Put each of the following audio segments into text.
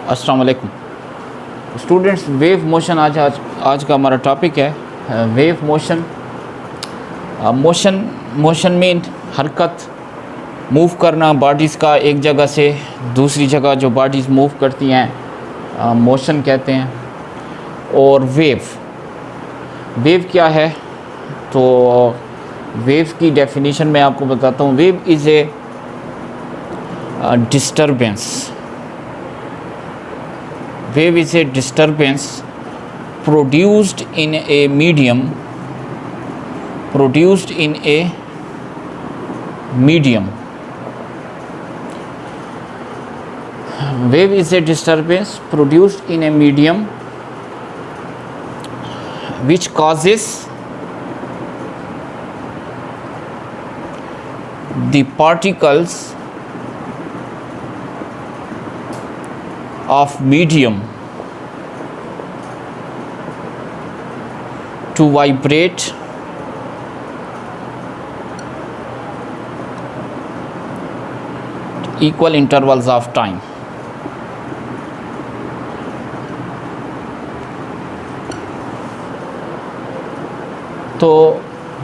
अस्सलाम वालेकुम students. Wave motion आज का हमारा टॉपिक है। Wave motion. मोशन मीन हरकत, मूव करना बॉडीज़ का एक जगह से दूसरी जगह जो बॉडीज़ मूव करती हैं मोशन कहते हैं। और वेव क्या है, तो वेव की डेफिनेशन मैं आपको बताता हूँ। Wave is a disturbance. Wave is a disturbance produced in a medium. Wave is a disturbance produced in a medium which causes the particles of medium to vibrate equal intervals of time. तो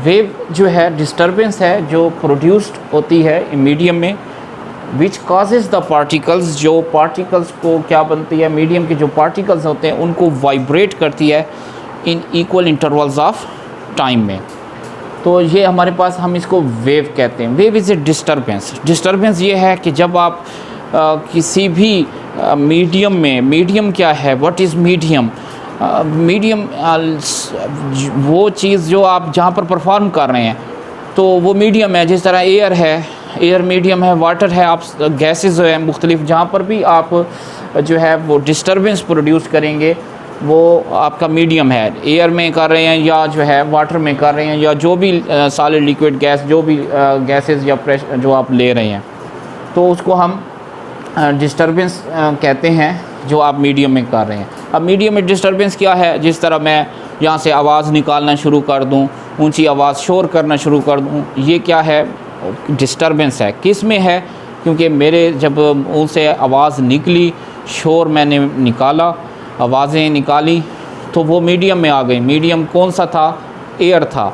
wave जो है disturbance है जो produced होती है medium में, विच causes the particles, जो particles को क्या बनती है, मीडियम के जो पार्टिकल्स होते हैं उनको वाइब्रेट करती है in equal intervals of time में। तो ये हमारे पास, हम इसको वेव कहते हैं। वेव इज़ ए डिस्टर्बेंस ये है कि जब आप किसी भी मीडियम में, मीडियम क्या है, व्हाट इज़ मीडियम? मीडियम वो चीज़ जो आप जहाँ पर परफॉर्म कर रहे हैं तो वो मीडियम है। जिस तरह एयर है, एयर मीडियम है, वाटर है, आप गैसेस जो है मुख्तलिफ, जहाँ पर भी आप जो है वो डिस्टर्बेंस प्रोड्यूस करेंगे वो आपका मीडियम है। एयर में कर रहे हैं या जो है वाटर में कर रहे हैं या जो भी सॉलिड लिक्विड गैस, जो भी गैसेस या प्रेशर जो आप ले रहे हैं, तो उसको हम डिस्टर्बेंस कहते हैं जो आप मीडियम में कर रहे हैं। अब मीडियम में डिस्टर्बेंस क्या है? जिस तरह मैं यहाँ से आवाज़ निकालना शुरू कर दूँ, ऊंची आवाज़ शोर करना शुरू कर दूँ, ये क्या है? डिस्टर्बेंस है। किस में है? क्योंकि मेरे जब उनसे आवाज़ निकली, शोर मैंने निकाला, आवाज़ें निकाली, तो वो मीडियम में आ गई। मीडियम कौन सा था? एयर था।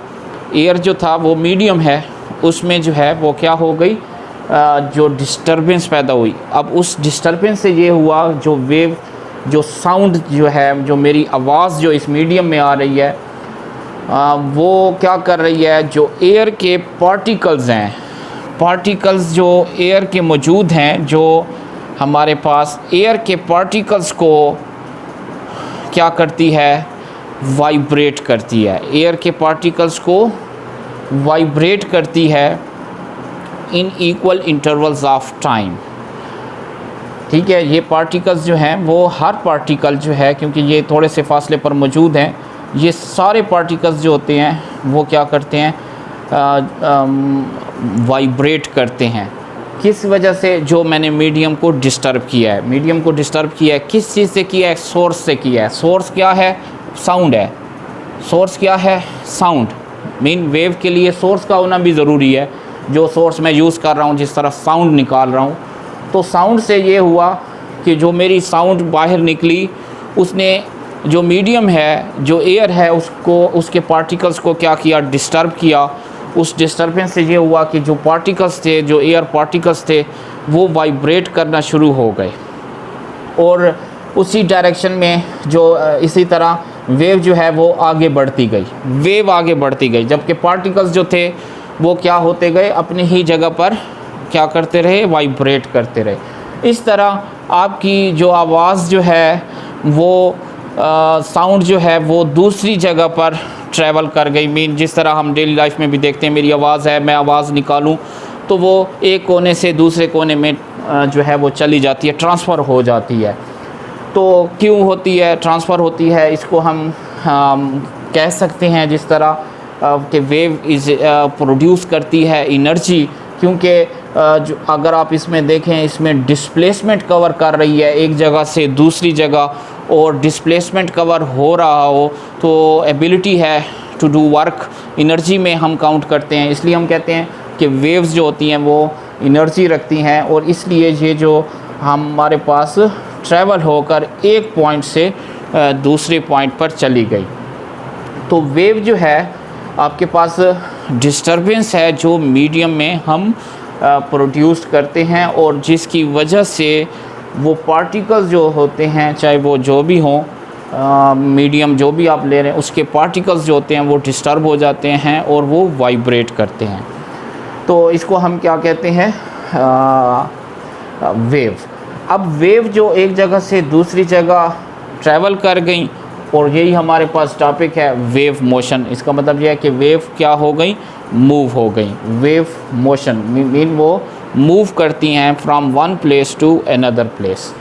एयर जो था वो मीडियम है, उसमें जो है वो क्या हो गई, जो डिस्टर्बेंस पैदा हुई। अब उस डिस्टर्बेंस से ये हुआ, जो वेव, जो साउंड जो है, जो मेरी आवाज़ जो इस मीडियम में आ रही है, वो क्या कर रही है, जो एयर के पार्टिकल्स हैं, पार्टिकल्स जो एयर के मौजूद हैं, जो हमारे पास एयर के पार्टिकल्स को क्या करती है? वाइब्रेट करती है। एयर के पार्टिकल्स को वाइब्रेट करती है in equal intervals of time. ठीक है, ये पार्टिकल्स जो हैं वो हर पार्टिकल जो है, क्योंकि ये थोड़े से फासले पर मौजूद हैं, ये सारे पार्टिकल्स जो होते हैं वो क्या करते हैं? वाइब्रेट करते हैं। किस वजह से? जो मैंने मीडियम को डिस्टर्ब किया है। मीडियम को डिस्टर्ब किया है किस चीज़ से किया है? सोर्स से किया है। सोर्स क्या है? साउंड है। सोर्स क्या है? साउंड। मीन वेव के लिए सोर्स का होना भी ज़रूरी है। जो सोर्स मैं यूज़ कर रहा हूँ, जिस तरह साउंड निकाल रहा हूँ, तो साउंड से ये हुआ कि जो मेरी साउंड बाहर निकली, उसने जो मीडियम है, जो एयर है, उसको, उसके पार्टिकल्स को क्या किया? डिस्टर्ब किया। उस डिस्टर्बेंस से ये हुआ कि जो पार्टिकल्स थे, जो एयर पार्टिकल्स थे, वो वाइब्रेट करना शुरू हो गए। और उसी डायरेक्शन में जो इसी तरह वेव जो है वो आगे बढ़ती गई। वेव आगे बढ़ती गई, जबकि पार्टिकल्स जो थे वो क्या होते गए? अपनी ही जगह पर क्या करते रहे? वाइब्रेट करते रहे। इस तरह आपकी जो आवाज़ जो है वो साउंड जो है वो दूसरी जगह पर ट्रैवल कर गई। मीन जिस तरह हम डेली लाइफ में भी देखते हैं, मेरी आवाज़ है, मैं आवाज़ निकालूं तो वो एक कोने से दूसरे कोने में जो है वो चली जाती है, ट्रांसफ़र हो जाती है। तो क्यों होती है? ट्रांसफ़र होती है, इसको हम कह सकते हैं जिस तरह कि वेव इज़ प्रोड्यूस करती है एनर्जी। क्योंकि जो अगर आप इसमें देखें, इसमें डिस्प्लेसमेंट कवर कर रही है एक जगह से दूसरी जगह, और डिस्प्लेसमेंट कवर हो रहा हो तो एबिलिटी है टू डू वर्क, एनर्जी में हम काउंट करते हैं। इसलिए हम कहते हैं कि वेव्स जो होती हैं वो एनर्जी रखती हैं, और इसलिए ये जो हमारे पास ट्रैवल होकर एक पॉइंट से दूसरे पॉइंट पर चली गई। तो वेव जो है आपके पास डिस्टरबेंस है जो मीडियम में हम प्रोड्यूस करते हैं, और जिसकी वजह से वो पार्टिकल्स जो होते हैं, चाहे वो जो भी हों, मीडियम जो भी आप ले रहे हैं, उसके पार्टिकल्स जो होते हैं वो डिस्टर्ब हो जाते हैं और वो वाइब्रेट करते हैं। तो इसको हम क्या कहते हैं, वेव। अब वेव जो एक जगह से दूसरी जगह ट्रैवल कर गई, और यही हमारे पास टॉपिक है वेव मोशन। इसका मतलब यह है कि वेव क्या हो गई, मूव हो गई। वेव मोशन मीन वो मूव करती हैं from one place to another place,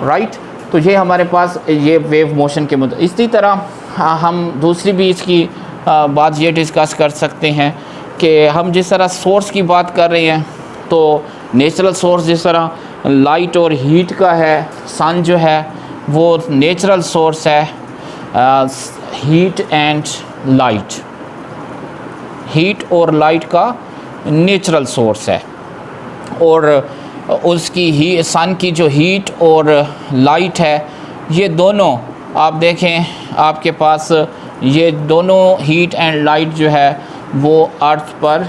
right. तो ये हमारे पास ये वेव मोशन के मुद्दे। इसी तरह हम दूसरी भी इसकी बात ये डिस्कस कर सकते हैं कि हम जिस तरह सोर्स की बात कर रहे हैं, तो नेचुरल सोर्स जिस तरह लाइट और हीट का है, सन जो है वो नेचुरल सोर्स है, हीट एंड लाइट, हीट और लाइट का नेचुरल सोर्स है। और उसकी ही सन की जो हीट और लाइट है, ये दोनों आप देखें आपके पास, ये दोनों हीट एंड लाइट जो है वो अर्थ पर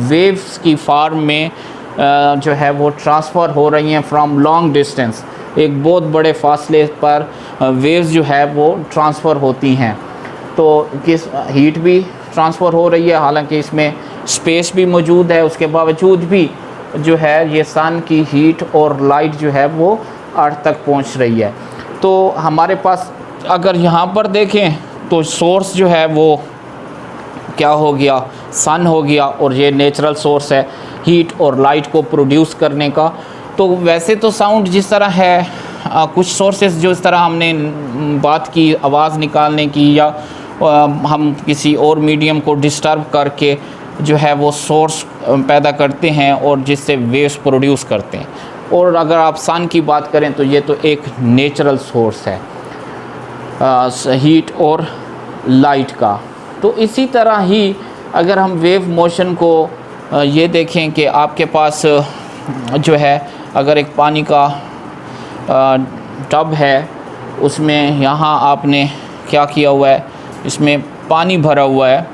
वेव्स की फॉर्म में जो है वो ट्रांसफ़र हो रही हैं फ्रॉम लॉन्ग डिस्टेंस। एक बहुत बड़े फासले पर वेव्स जो है वो ट्रांसफ़र होती हैं। तो किस हीट भी ट्रांसफ़र हो रही है, हालांकि इसमें स्पेस भी मौजूद है, उसके बावजूद भी जो है ये सन की हीट और लाइट जो है वो अर्थ तक पहुंच रही है। तो हमारे पास अगर यहाँ पर देखें तो सोर्स जो है वो क्या हो गया, सन हो गया, और ये नेचुरल सोर्स है हीट और लाइट को प्रोड्यूस करने का। तो वैसे तो साउंड जिस तरह है, कुछ सोर्सेस जो इस तरह हमने बात की आवाज़ निकालने की, या हम किसी और मीडियम को डिस्टर्ब करके जो है वो सोर्स पैदा करते हैं और जिससे वेव्स प्रोड्यूस करते हैं। और अगर आप सन की बात करें तो ये तो एक नेचुरल सोर्स है हीट और लाइट का। तो इसी तरह ही अगर हम वेव मोशन को ये देखें कि आपके पास जो है अगर एक पानी का टब है, उसमें यहाँ आपने क्या किया हुआ है, इसमें पानी भरा हुआ है,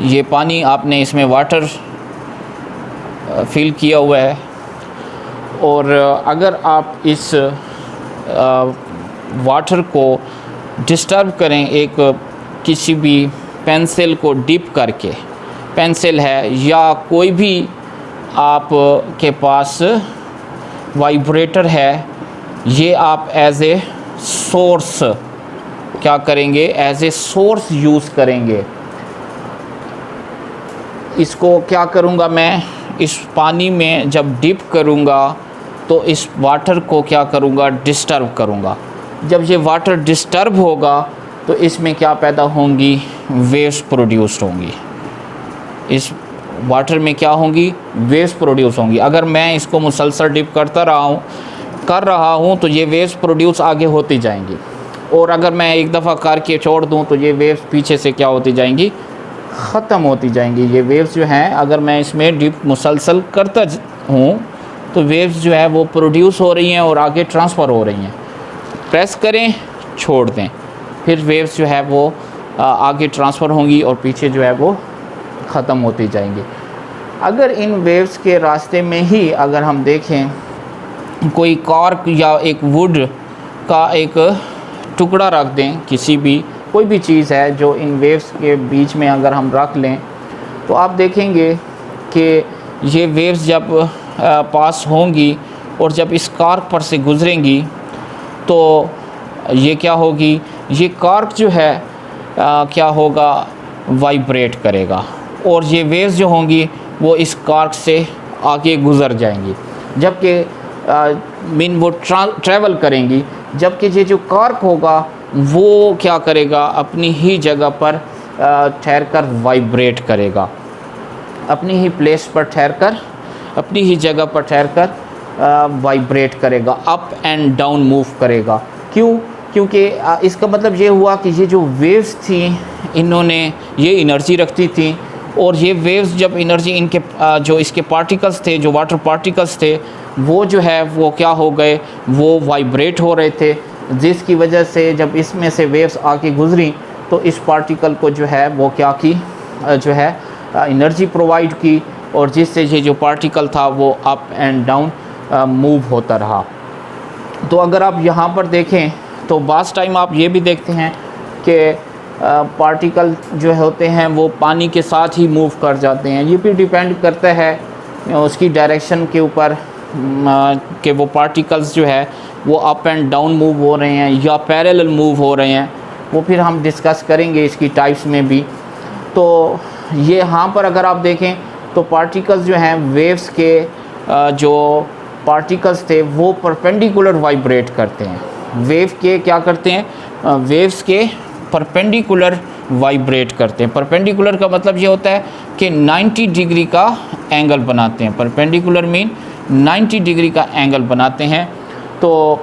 ये पानी आपने इसमें वाटर फिल किया हुआ है, और अगर आप इस वाटर को डिस्टर्ब करें एक किसी भी पेंसिल को डिप करके, पेंसिल है या कोई भी आप के पास वाइब्रेटर है, ये आप एज ए सोर्स क्या करेंगे, एज ए सोर्स यूज़ करेंगे। इसको क्या करूँगा मैं, इस पानी में जब डिप करूँगा तो इस वाटर को क्या करूँगा, डिस्टर्ब करूँगा। जब ये वाटर डिस्टर्ब होगा तो इसमें क्या पैदा होंगी, वेव्स प्रोड्यूस होंगी। इस वाटर में क्या होंगी, वेव्स प्रोड्यूस होंगी। अगर मैं इसको मुसलसल डिप कर रहा हूँ तो ये वेव्स प्रोड्यूस आगे होती जाएंगी, और अगर मैं एक दफ़ा करके छोड़ दूँ तो ये वेव्स पीछे से क्या होती जाएंगी, ख़त्म होती जाएंगी। ये वेव्स जो हैं अगर मैं इसमें डिप मुसलसल करता हूँ तो वेव्स जो है वो प्रोड्यूस हो रही हैं और आगे ट्रांसफ़र हो रही हैं। प्रेस करें, छोड़ दें, फिर वेव्स जो है वो आगे ट्रांसफ़र होंगी और पीछे जो है वो ख़त्म होती जाएंगी। अगर इन वेव्स के रास्ते में ही अगर हम देखें कोई कॉर्क या एक वुड का एक टुकड़ा रख दें, किसी भी कोई भी चीज़ है जो इन वेव्स के बीच में अगर हम रख लें, तो आप देखेंगे कि ये वेव्स जब पास होंगी और जब इस कॉर्क पर से गुज़रेंगी तो ये क्या होगी, ये कॉर्क जो है क्या होगा, वाइब्रेट करेगा, और ये वेव्स जो होंगी वो इस कॉर्क से आगे गुज़र जाएंगी, जबकि मीन वो ट्रैवल करेंगी, जबकि ये जो कॉर्क होगा वो क्या करेगा, अपनी ही जगह पर ठहरकर वाइब्रेट करेगा, अपनी ही प्लेस पर ठहरकर, अपनी ही जगह पर ठहरकर वाइब्रेट करेगा, अप एंड डाउन मूव करेगा। क्यों? क्योंकि इसका मतलब ये हुआ कि ये जो वेव्स थी इन्होंने ये एनर्जी रखती थी और ये वेव्स जब एनर्जी इनके जो इसके पार्टिकल्स थे, जो वाटर पार्टिकल्स थे, वो जो है वो क्या हो गए, वो वाइब्रेट हो रहे थे, जिसकी वजह से जब इसमें से वेव्स आके गुजरी तो इस पार्टिकल को जो है वो क्या की, जो है एनर्जी प्रोवाइड की, और जिससे ये जो पार्टिकल था वो अप एंड डाउन मूव होता रहा। तो अगर आप यहाँ पर देखें तो बास टाइम आप ये भी देखते हैं कि पार्टिकल जो होते हैं वो पानी के साथ ही मूव कर जाते हैं। ये भी डिपेंड करता है उसकी डायरेक्शन के ऊपर कि वो पार्टिकल्स जो है वो अप एंड डाउन मूव हो रहे हैं या पैरेलल मूव हो रहे हैं, वो फिर हम डिस्कस करेंगे इसकी टाइप्स में भी। तो ये यहाँ पर अगर आप देखें तो पार्टिकल्स जो हैं वेव्स के जो पार्टिकल्स थे वो परपेंडिकुलर वाइब्रेट करते हैं। वेव के क्या करते हैं, वेव्स के परपेंडिकुलर वाइब्रेट करते हैं। परपेंडिकुलर का मतलब ये होता है कि 90 डिग्री का एंगल बनाते हैं। परपेंडिकुलर मीन 90 डिग्री का एंगल बनाते हैं। तो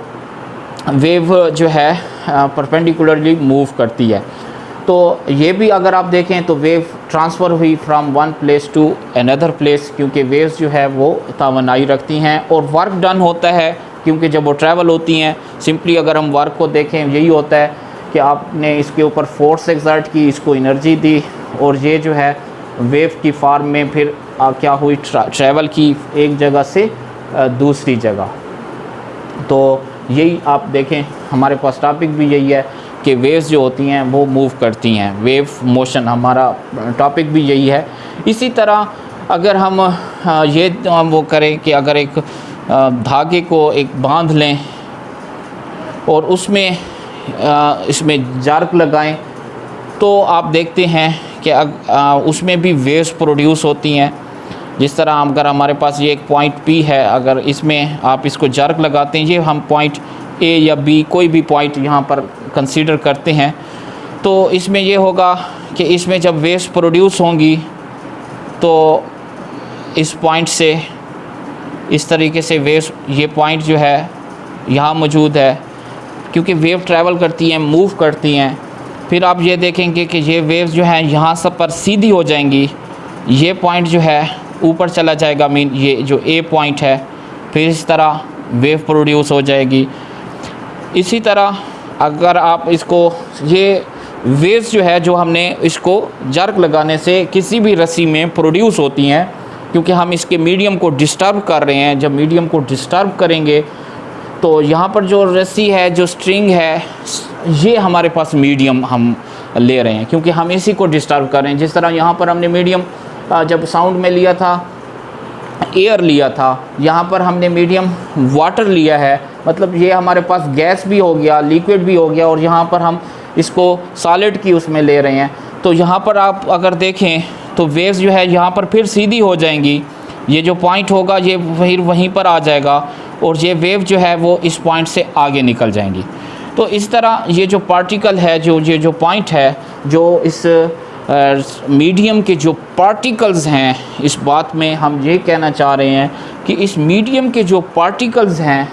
वेव जो है परपेंडिकुलरली मूव करती है। तो ये भी अगर आप देखें तो वेव ट्रांसफ़र हुई from one place to another place, क्योंकि वेव्स जो है वो तवानाई रखती हैं और वर्क डन होता है, क्योंकि जब वो ट्रैवल होती हैं, सिंपली अगर हम वर्क को देखें यही होता है कि आपने इसके ऊपर फोर्स एक्सर्ट की, इसको एनर्जी दी, और ये जो है वेव की फॉर्म में फिर क्या हुई, ट्रैवल की एक जगह से दूसरी जगह। तो यही आप देखें हमारे पास टॉपिक भी यही है कि वेव्स जो होती हैं वो मूव करती हैं, वेव मोशन हमारा टॉपिक भी यही है। इसी तरह अगर हम ये वो करें कि अगर एक धागे को एक बांध लें और उसमें इसमें जार्क लगाएं तो आप देखते हैं कि उसमें भी वेव्स प्रोड्यूस होती हैं। जिस तरह अगर हमारे पास ये एक पॉइंट P है, अगर इसमें आप इसको जार्क लगाते हैं, ये हम पॉइंट A या B कोई भी पॉइंट यहाँ पर कंसीडर करते हैं, तो इसमें ये होगा कि इसमें जब वेव्स प्रोड्यूस होंगी तो इस पॉइंट से इस तरीके से वेव्स, ये पॉइंट जो है यहाँ मौजूद है, क्योंकि वेव ट्रैवल करती हैं, मूव करती हैं। फिर आप ये देखेंगे कि ये वेव्स जो हैं यहाँ सब पर सीधी हो जाएंगी, ये पॉइंट जो है ऊपर चला जाएगा, मीन ये जो A पॉइंट है, फिर इस तरह वेव प्रोड्यूस हो जाएगी। इसी तरह अगर आप इसको, ये वेव्स जो है जो हमने इसको जर्क लगाने से किसी भी रस्सी में प्रोड्यूस होती हैं, क्योंकि हम इसके मीडियम को डिस्टर्ब कर रहे हैं। जब मीडियम को डिस्टर्ब करेंगे तो यहाँ पर जो रस्सी है, जो स्ट्रिंग है, ये हमारे पास मीडियम हम ले रहे हैं, क्योंकि हम इसी को डिस्टर्ब कर रहे हैं। जिस तरह यहाँ पर हमने मीडियम जब साउंड में लिया था, एयर लिया था, यहाँ पर हमने मीडियम वाटर लिया है, मतलब ये हमारे पास गैस भी हो गया, लिक्विड भी हो गया, और यहाँ पर हम इसको सॉलिड की उसमें ले रहे हैं। तो यहाँ पर आप अगर देखें तो वेव्स जो है यहाँ पर फिर सीधी हो जाएंगी, ये जो पॉइंट होगा ये फिर वहीं पर आ जाएगा, और ये वेव जो है वो इस पॉइंट से आगे निकल जाएंगी। तो इस तरह ये जो पार्टिकल है, ये जो पॉइंट है, जो इस मीडियम के जो पार्टिकल्स हैं, इस बात में हम ये कहना चाह रहे हैं कि इस मीडियम के जो पार्टिकल्स हैं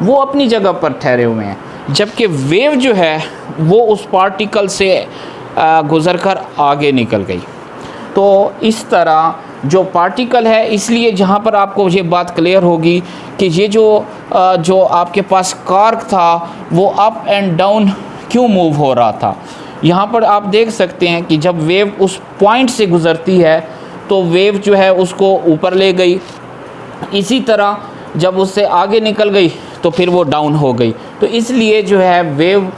वो अपनी जगह पर ठहरे हुए हैं, जबकि वेव जो है वो उस पार्टिकल से गुज़रकर आगे निकल गई। तो इस तरह जो पार्टिकल है, इसलिए जहाँ पर आपको ये बात क्लियर होगी कि ये जो आपके पास कार्क था वो अप एंड डाउन क्यों मूव हो रहा था। यहाँ पर आप देख सकते हैं कि जब वेव उस पॉइंट से गुज़रती है तो वेव जो है उसको ऊपर ले गई, इसी तरह जब उससे आगे निकल गई तो फिर वो डाउन हो गई। तो इसलिए जो है वेव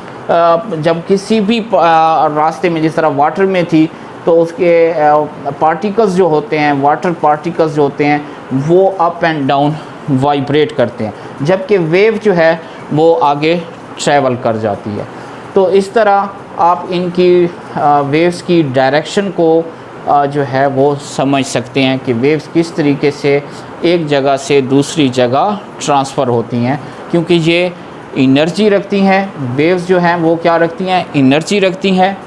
जब किसी भी रास्ते में, जिस तरह वाटर में थी, तो उसके पार्टिकल्स जो होते हैं, वाटर पार्टिकल्स जो होते हैं, वो अप एंड डाउन वाइब्रेट करते हैं, जबकि वेव जो है वो आगे ट्रैवल कर जाती है। तो इस तरह आप इनकी वेव्स की डायरेक्शन को जो है वो समझ सकते हैं कि वेव्स किस तरीके से एक जगह से दूसरी जगह ट्रांसफ़र होती हैं, क्योंकि ये एनर्जी रखती हैं। वेव्स जो हैं वो क्या रखती हैं, एनर्जी रखती हैं।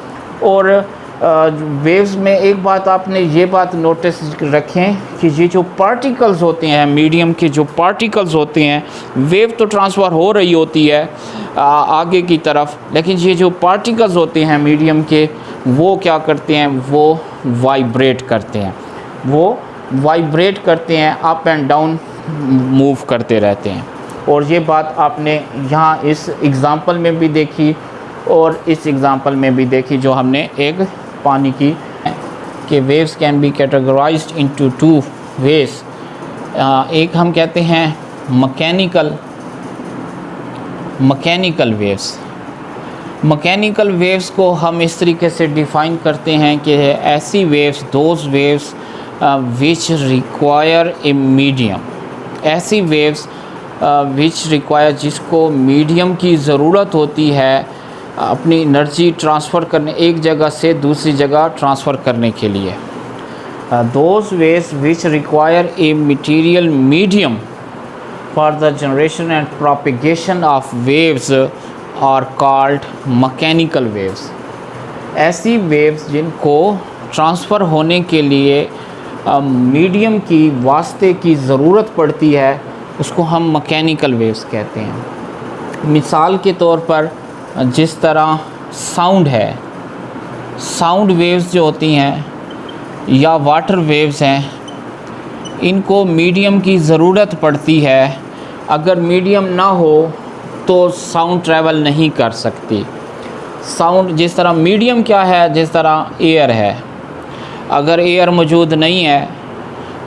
और वेव्स में एक बात आपने ये बात नोटिस रखें कि ये जो पार्टिकल्स होते हैं, मीडियम के जो पार्टिकल्स होते हैं, वेव तो ट्रांसफ़र हो रही होती है आगे की तरफ, लेकिन ये जो पार्टिकल्स होते हैं मीडियम के, वो क्या करते हैं, वो वाइब्रेट करते हैं, वो वाइब्रेट करते हैं, अप एंड डाउन मूव करते रहते हैं। और ये बात आपने यहाँ इस एग्ज़ाम्पल में भी देखी और इस एग्ज़ाम्पल में भी देखी जो हमने एक पानी की कि waves can be categorised into two ways. एक हम कहते हैं मैकेनिकल वेव्स। मैकेनिकल वेव्स को हम इस तरीके से डिफ़ाइन करते हैं कि ऐसी waves, those waves which require a medium, ऐसी वेव्स विच रिक्वायर, जिसको मीडियम की ज़रूरत होती है अपनी एनर्जी ट्रांसफ़र करने, एक जगह से दूसरी जगह ट्रांसफ़र करने के लिए। Those waves which require a material medium for the generation and propagation of waves are called mechanical waves. ऐसी वेव्स जिनको ट्रांसफ़र होने के लिए मीडियम की वास्ते की ज़रूरत पड़ती है, उसको हम मैकेनिकल वेव्स कहते हैं। मिसाल के तौर पर जिस तरह साउंड है, साउंड वेव्स जो होती हैं या वाटर वेव्स हैं, इनको मीडियम की ज़रूरत पड़ती है। अगर मीडियम ना हो तो साउंड ट्रैवल नहीं कर सकती। साउंड जिस तरह मीडियम क्या है, जिस तरह एयर है, अगर एयर मौजूद नहीं है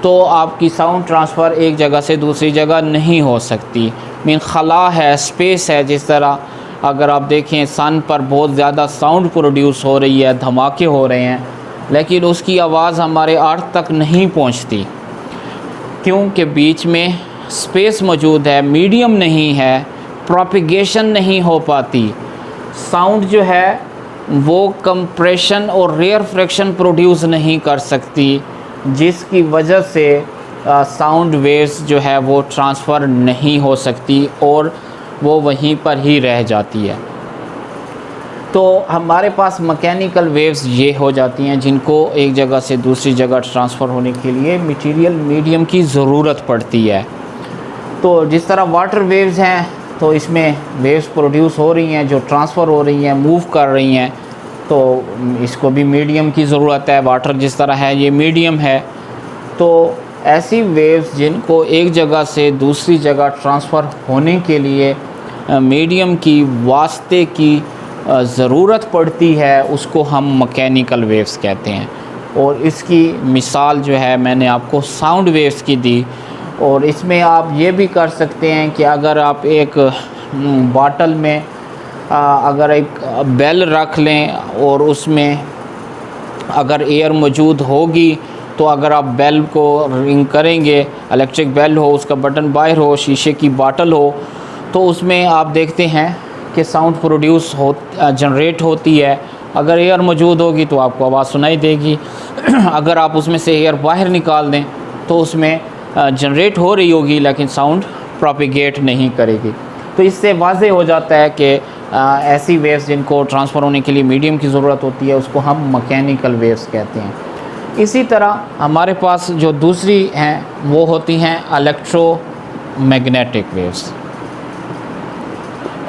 तो आपकी साउंड ट्रांसफ़र एक जगह से दूसरी जगह नहीं हो सकती। मीन खला है, स्पेस है। जिस तरह अगर आप देखें सन पर बहुत ज़्यादा साउंड प्रोड्यूस हो रही है, धमाके हो रहे हैं, लेकिन उसकी आवाज़ हमारे अर्थ तक नहीं पहुंचती, क्योंकि बीच में स्पेस मौजूद है, मीडियम नहीं है, प्रोपिगेशन नहीं हो पाती। साउंड जो है वो कंप्रेशन और रेयर फ्रैक्शन प्रोड्यूस नहीं कर सकती, जिसकी वजह से साउंड वेव्स जो है वो ट्रांसफ़र नहीं हो सकती और वो वहीं पर ही रह जाती है। तो हमारे पास मैकेनिकल वेव्स ये हो जाती हैं जिनको एक जगह से दूसरी जगह ट्रांसफ़र होने के लिए मटेरियल मीडियम की ज़रूरत पड़ती है। तो जिस तरह वाटर वेव्स हैं, तो इसमें वेव्स प्रोड्यूस हो रही हैं जो ट्रांसफ़र हो रही हैं, मूव कर रही हैं, तो इसको भी मीडियम की ज़रूरत है। वाटर जिस तरह है ये मीडियम है। तो ऐसी वेव्स जिनको एक जगह से दूसरी जगह ट्रांसफ़र होने के लिए मीडियम की वास्ते की ज़रूरत पड़ती है, उसको हम मैकेनिकल वेव्स कहते हैं। और इसकी मिसाल जो है मैंने आपको साउंड वेव्स की दी। और इसमें आप ये भी कर सकते हैं कि अगर आप एक बॉटल में अगर एक बेल रख लें और उसमें अगर एयर मौजूद होगी, तो अगर आप बेल को रिंग करेंगे, इलेक्ट्रिक बेल हो, उसका बटन बाहर हो, शीशे की बॉटल हो, तो उसमें आप देखते हैं कि साउंड प्रोड्यूस जनरेट होती है। अगर एयर मौजूद होगी तो आपको आवाज़ सुनाई देगी। अगर आप उसमें से एयर बाहर निकाल दें तो उसमें जनरेट हो रही होगी लेकिन साउंड प्रोपिगेट नहीं करेगी। तो इससे वाज़े हो जाता है कि ऐसी वेव्स जिनको ट्रांसफ़र होने के लिए मीडियम की ज़रूरत होती है, उसको हम मैकेनिकल वेव्स कहते हैं। इसी तरह हमारे पास जो दूसरी हैं वो होती हैं इलेक्ट्रोमैग्नेटिक वेव्स।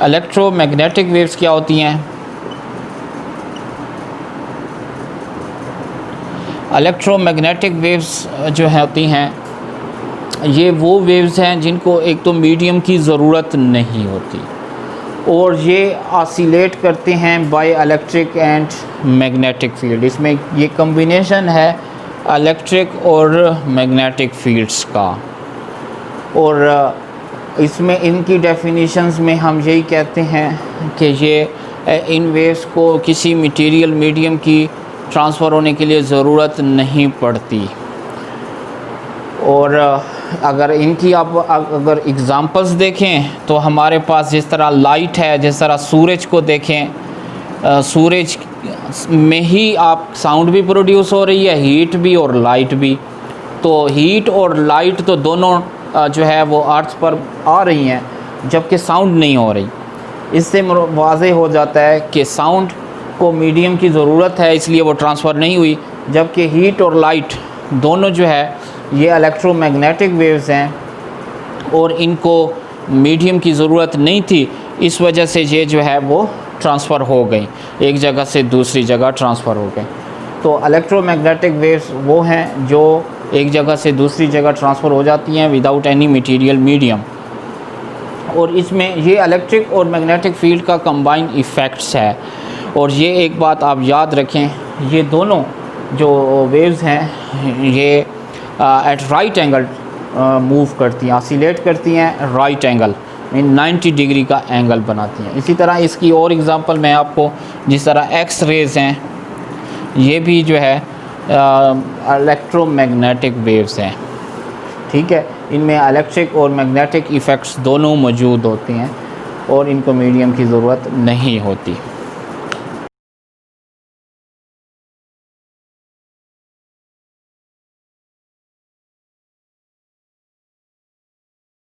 इलेक्ट्रोमैग्नेटिक वेव्स क्या होती हैं? इलेक्ट्रोमैग्नेटिक वेव्स जो होती हैं, ये वो वेव्स हैं जिनको एक तो मीडियम की ज़रूरत नहीं होती और ये ऑसिलेट करते हैं by electric and magnetic field. इसमें ये कम्बिनेशन है इलेक्ट्रिक और मैग्नेटिक फील्ड्स का। और इसमें इनकी डेफिनेशंस में हम यही कहते हैं कि ये इन वेव्स को किसी मटेरियल मीडियम की ट्रांसफ़र होने के लिए ज़रूरत नहीं पड़ती। और अगर इनकी आप अगर एग्ज़ाम्पल्स देखें तो हमारे पास जिस तरह लाइट है, जिस तरह सूरज को देखें, सूरज में ही आप साउंड भी प्रोड्यूस हो रही है, हीट भी और लाइट भी। तो हीट और लाइट तो दोनों जो है वो अर्थ पर आ रही हैं, जबकि साउंड नहीं हो रही। इससे वाज़े हो जाता है कि साउंड को मीडियम की ज़रूरत है, इसलिए वो ट्रांसफ़र नहीं हुई, जबकि हीट और लाइट दोनों जो है ये इलेक्ट्रोमैग्नेटिक वेव्स हैं और इनको मीडियम की ज़रूरत नहीं थी, इस वजह से ये जो है वो ट्रांसफ़र हो गई, एक जगह से दूसरी जगह ट्रांसफ़र हो गई। तो इलेक्ट्रोमैग्नेटिक वेव्स वो हैं जो एक जगह से दूसरी जगह ट्रांसफ़र हो जाती हैं विदाउट एनी मटेरियल मीडियम, और इसमें ये इलेक्ट्रिक और मैग्नेटिक फील्ड का कंबाइंड इफ़ेक्ट्स है। और ये एक बात आप याद रखें, ये दोनों जो वेव्स हैं ये एट राइट एंगल मूव करती हैं, ऑसिलेट करती हैं राइट एंगल मीन 90 डिग्री का एंगल बनाती हैं। इसी तरह इसकी और एग्ज़ाम्पल मैं आपको, जिस तरह एक्स रेज़ हैं, ये भी जो है इलेक्ट्रोमैग्नेटिक वेव्स हैं, ठीक है। इनमें इलेक्ट्रिक और मैग्नेटिक इफ़ेक्ट्स दोनों मौजूद होते हैं और इनको मीडियम की ज़रूरत नहीं होती।